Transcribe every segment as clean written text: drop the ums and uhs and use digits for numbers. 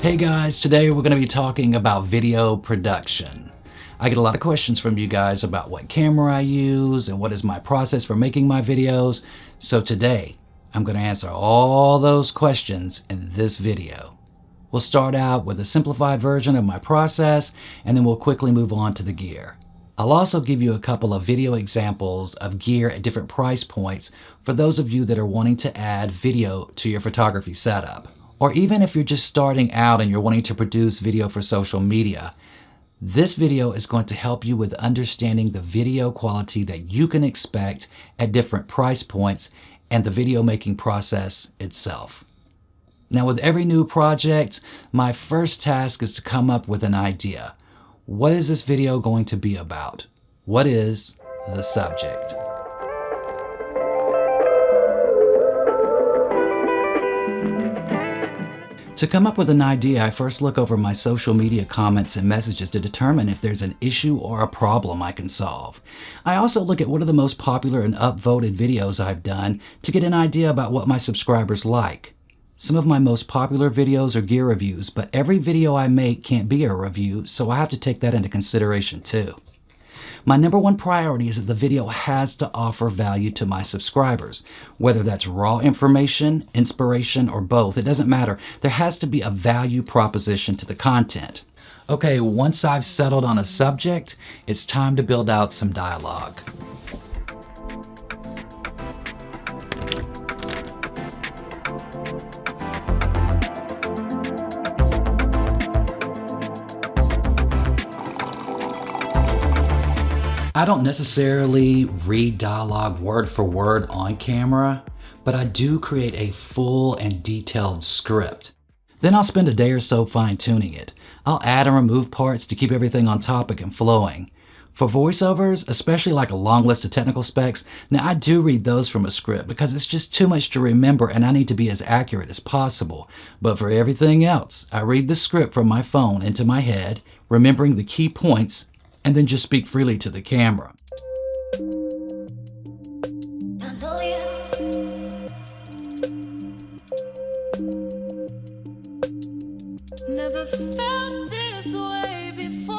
Hey guys, today we're going to be talking about video production. I get a lot of questions from you guys about what camera I use and what is my process for making my videos. So today, I'm going to answer all those questions in this video. We'll start out with a simplified version of my process, and then we'll quickly move on to the gear. I'll also give you a couple of video examples of gear at different price points for those of you that are wanting to add video to your photography setup. Or even if you're just starting out and you're wanting to produce video for social media, this video is going to help you with understanding the video quality that you can expect at different price points and the video making process itself. Now, with every new project, my first task is to come up with an idea. What is this video going to be about? What is the subject? To come up with an idea, I first look over my social media comments and messages to determine if there's an issue or a problem I can solve. I also look at what are the most popular and upvoted videos I've done to get an idea about what my subscribers like. Some of my most popular videos are gear reviews, but every video I make can't be a review, so I have to take that into consideration too. My number one priority is that the video has to offer value to my subscribers. Whether that's raw information, inspiration, or both, it doesn't matter. There has to be a value proposition to the content. Okay, once I've settled on a subject, it's time to build out some dialogue. I don't necessarily read dialogue word for word on camera, but I do create a full and detailed script. Then I'll spend a day or so fine-tuning it. I'll add and remove parts to keep everything on topic and flowing. For voiceovers, especially like a long list of technical specs, now I do read those from a script because it's just too much to remember and I need to be as accurate as possible. But for everything else, I read the script from my phone into my head, remembering the key points, and then just speak freely to the camera. Never felt this way before.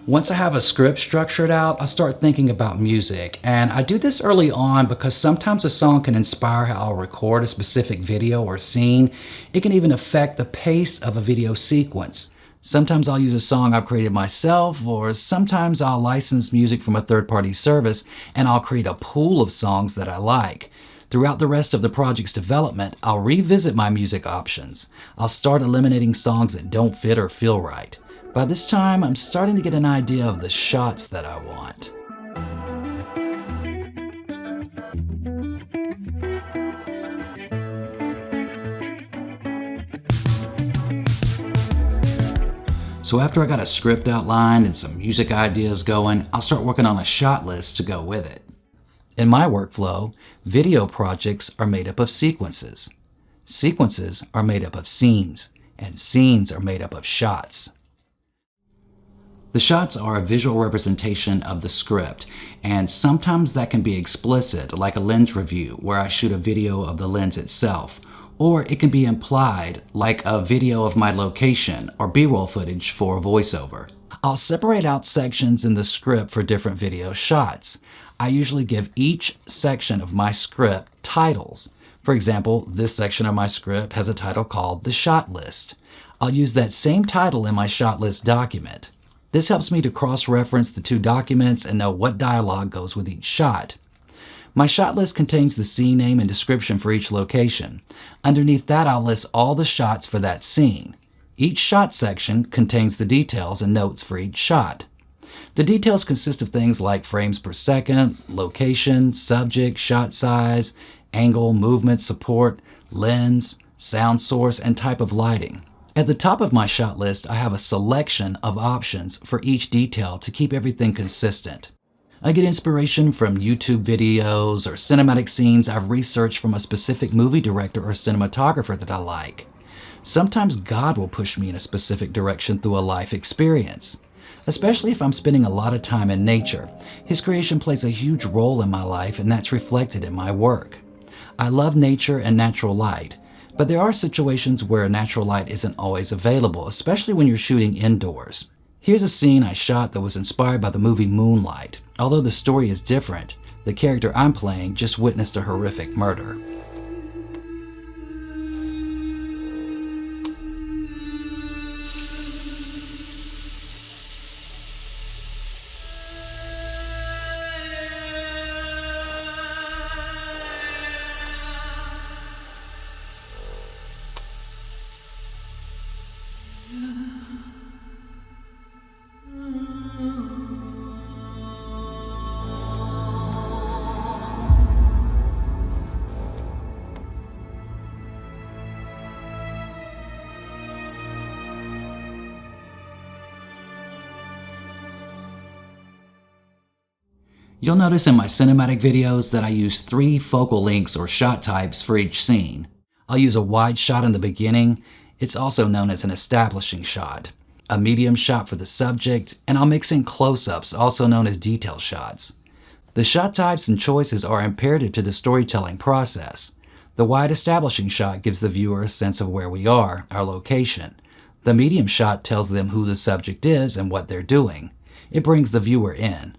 Once I have a script structured out, I start thinking about music. And I do this early on because sometimes a song can inspire how I'll record a specific video or scene. It can even affect the pace of a video sequence. Sometimes I'll use a song I've created myself, or sometimes I'll license music from a third-party service and I'll create a pool of songs that I like. Throughout the rest of the project's development, I'll revisit my music options. I'll start eliminating songs that don't fit or feel right. By this time, I'm starting to get an idea of the shots that I want. So after I got a script outlined and some music ideas going, I'll start working on a shot list to go with it. In my workflow, video projects are made up of sequences. Sequences are made up of scenes, and scenes are made up of shots. The shots are a visual representation of the script, and sometimes that can be explicit, like a lens review, where I shoot a video of the lens itself, or it can be implied, like a video of my location or B-roll footage for a voiceover. I'll separate out sections in the script for different video shots. I usually give each section of my script titles. For example, this section of my script has a title called The Shot List. I'll use that same title in my shot list document. This helps me to cross-reference the two documents and know what dialogue goes with each shot. My shot list contains the scene name and description for each location. Underneath that, I'll list all the shots for that scene. Each shot section contains the details and notes for each shot. The details consist of things like frames per second, location, subject, shot size, angle, movement, support, lens, sound source, and type of lighting. At the top of my shot list, I have a selection of options for each detail to keep everything consistent. I get inspiration from YouTube videos or cinematic scenes I've researched from a specific movie director or cinematographer that I like. Sometimes God will push me in a specific direction through a life experience. Especially if I'm spending a lot of time in nature. His creation plays a huge role in my life, and that's reflected in my work. I love nature and natural light, but there are situations where natural light isn't always available, especially when you're shooting indoors. Here's a scene I shot that was inspired by the movie Moonlight. Although the story is different, the character I'm playing just witnessed a horrific murder. You'll notice in my cinematic videos that I use 3 focal lengths or shot types for each scene. I'll use a wide shot in the beginning. It's also known as an establishing shot, a medium shot for the subject, and I'll mix in close-ups, also known as detail shots. The shot types and choices are imperative to the storytelling process. The wide establishing shot gives the viewer a sense of where we are, our location. The medium shot tells them who the subject is and what they're doing. It brings the viewer in.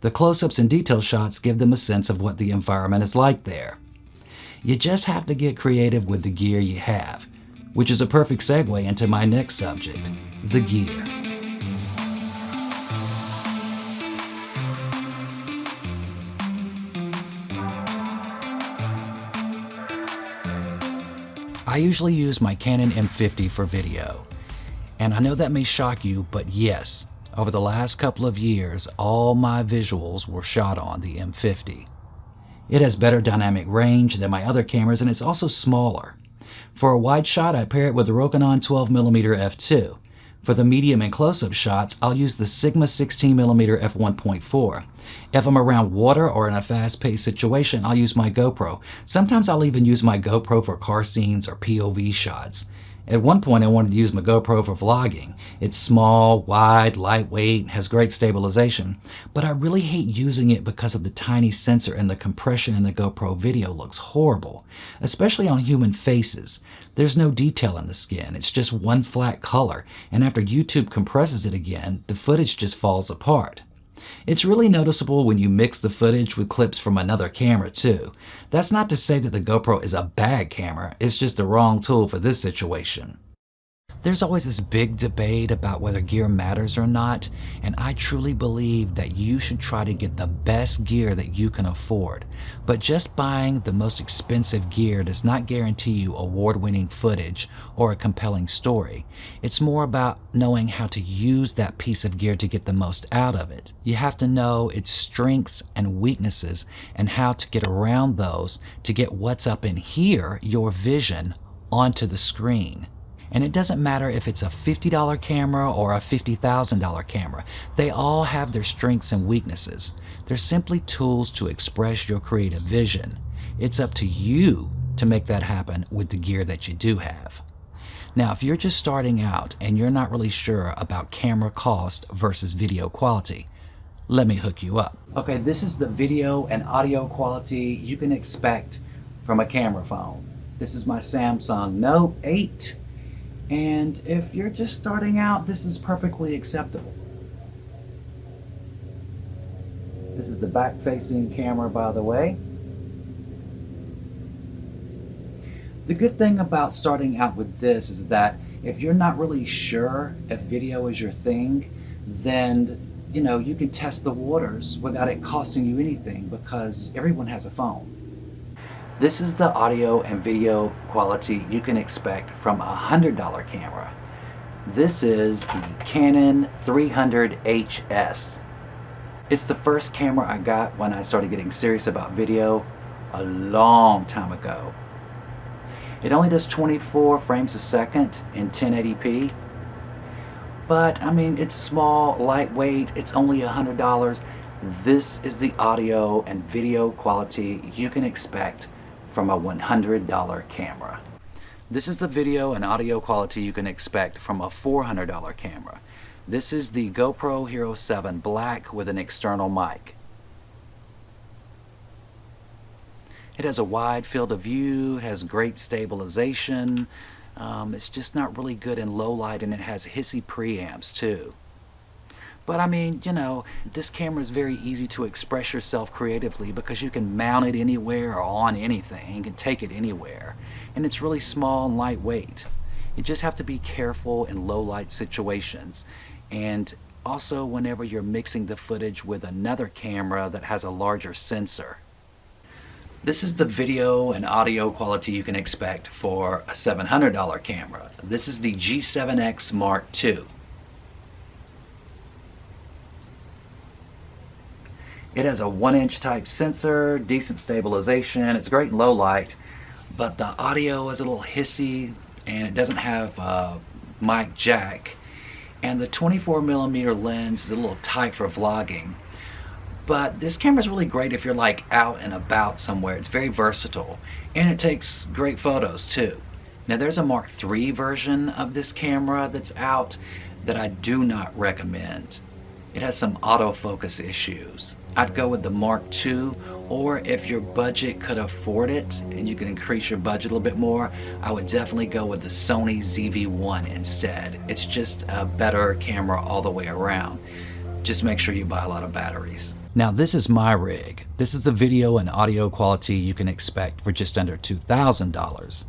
The close-ups and detail shots give them a sense of what the environment is like there. You just have to get creative with the gear you have, which is a perfect segue into my next subject, the gear. I usually use my Canon M50 for video, and I know that may shock you, but yes, over the last couple of years, all my visuals were shot on the M50. It has better dynamic range than my other cameras, and it's also smaller. For a wide shot, I pair it with the Rokinon 12mm f2. For the medium and close-up shots, I'll use the Sigma 16mm f1.4. If I'm around water or in a fast-paced situation, I'll use my GoPro. Sometimes I'll even use my GoPro for car scenes or POV shots. At one point, I wanted to use my GoPro for vlogging. It's small, wide, lightweight, has great stabilization, but I really hate using it because of the tiny sensor, and the compression in the GoPro video looks horrible, especially on human faces. There's no detail in the skin, it's just one flat color, and after YouTube compresses it again, the footage just falls apart. It's really noticeable when you mix the footage with clips from another camera too. That's not to say that the GoPro is a bad camera, it's just the wrong tool for this situation. There's always this big debate about whether gear matters or not, and I truly believe that you should try to get the best gear that you can afford. But just buying the most expensive gear does not guarantee you award-winning footage or a compelling story. It's more about knowing how to use that piece of gear to get the most out of it. You have to know its strengths and weaknesses and how to get around those to get what's up in here, your vision, onto the screen. And it doesn't matter if it's a $50 camera or a $50,000 camera. They all have their strengths and weaknesses. They're simply tools to express your creative vision. It's up to you to make that happen with the gear that you do have. Now, if you're just starting out and you're not really sure about camera cost versus video quality, let me hook you up. Okay, this is the video and audio quality you can expect from a camera phone. This is my Samsung Note 8. And if you're just starting out, this is perfectly acceptable. This is the back-facing camera, by the way. The good thing about starting out with this is that if you're not really sure if video is your thing, then you can test the waters without it costing you anything, because everyone has a phone. This is the audio and video quality you can expect from a $100 camera. This is the Canon 300HS. It's the first camera I got when I started getting serious about video a long time ago. It only does 24 frames a second in 1080p. But I mean, it's small, lightweight, it's only $100. This is the audio and video quality you can expect from a $100 camera. This is the video and audio quality you can expect from a $400 camera. This is the GoPro Hero 7 Black with an external mic. It has a wide field of view, it has great stabilization. It's just not really good in low light, and it has hissy preamps too. But I mean, this camera is very easy to express yourself creatively because you can mount it anywhere or on anything. You can take it anywhere. And it's really small and lightweight. You just have to be careful in low light situations. And also whenever you're mixing the footage with another camera that has a larger sensor. This is the video and audio quality you can expect for a $700 camera. This is the G7X Mark II. It has a 1-inch type sensor, decent stabilization, it's great in low light, but the audio is a little hissy and it doesn't have a mic jack. And the 24mm lens is a little tight for vlogging. But this camera is really great if you're like out and about somewhere. It's very versatile and it takes great photos too. Now there's a Mark III version of this camera that's out that I do not recommend. It has some autofocus issues. I'd go with the Mark II, or if your budget could afford it and you can increase your budget a little bit more, I would definitely go with the Sony ZV-1 instead. It's just a better camera all the way around. Just make sure you buy a lot of batteries. Now this is my rig. This is the video and audio quality you can expect for just under $2,000.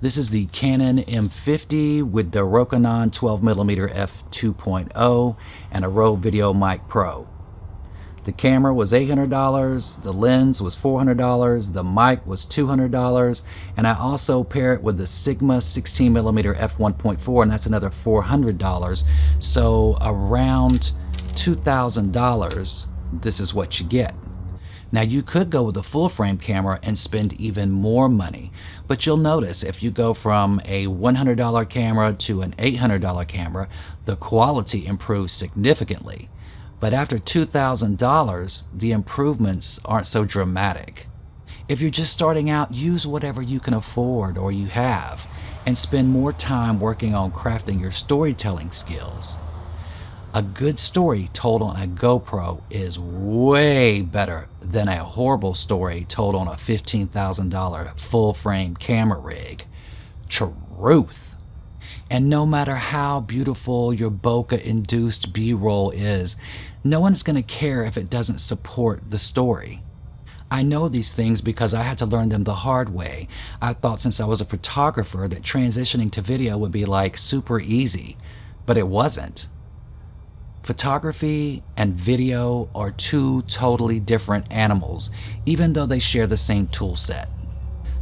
This is the Canon M50 with the Rokinon 12mm f2.0 and a Rode Video Mic Pro. The camera was $800, the lens was $400, the mic was $200, and I also pair it with the Sigma 16mm f1.4, and that's another $400. So around $2,000, this is what you get. Now you could go with a full frame camera and spend even more money, but you'll notice if you go from a $100 camera to an $800 camera, the quality improves significantly. But after $2,000, the improvements aren't so dramatic. If you're just starting out, use whatever you can afford or you have, and spend more time working on crafting your storytelling skills. A good story told on a GoPro is way better than a horrible story told on a $15,000 full-frame camera rig. Truth. And no matter how beautiful your bokeh-induced B-roll is, no one's going to care if it doesn't support the story. I know these things because I had to learn them the hard way. I thought since I was a photographer that transitioning to video would be like super easy, but it wasn't. Photography and video are two totally different animals, even though they share the same tool set.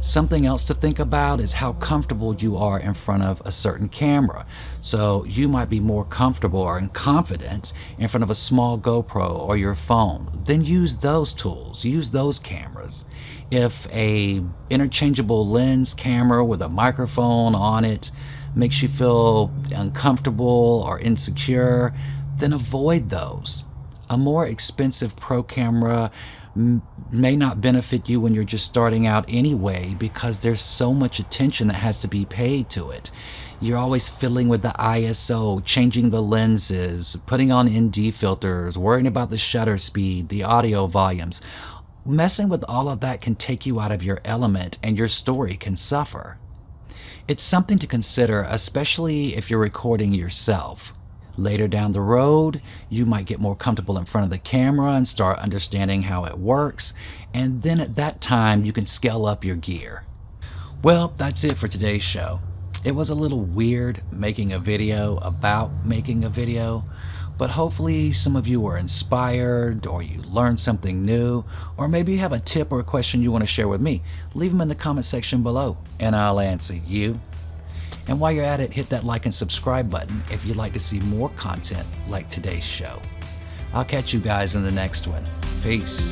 Something else to think about is how comfortable you are in front of a certain camera. So you might be more comfortable or confident in front of a small GoPro or your phone. Then use those tools, use those cameras. If a interchangeable lens camera with a microphone on it makes you feel uncomfortable or insecure, then avoid those. A more expensive pro camera may not benefit you when you're just starting out anyway, because there's so much attention that has to be paid to it. You're always fiddling with the ISO, changing the lenses, putting on ND filters, worrying about the shutter speed, the audio volumes. Messing with all of that can take you out of your element and your story can suffer. It's something to consider, especially if you're recording yourself. Later down the road, you might get more comfortable in front of the camera and start understanding how it works, and then at that time you can scale up your gear. Well, that's it for today's show. It was a little weird making a video about making a video, but hopefully some of you were inspired, or you learned something new, or maybe you have a tip or a question you want to share with me. Leave them in the comment section below, and I'll answer you. And while you're at it, hit that like and subscribe button if you'd like to see more content like today's show. I'll catch you guys in the next one. Peace.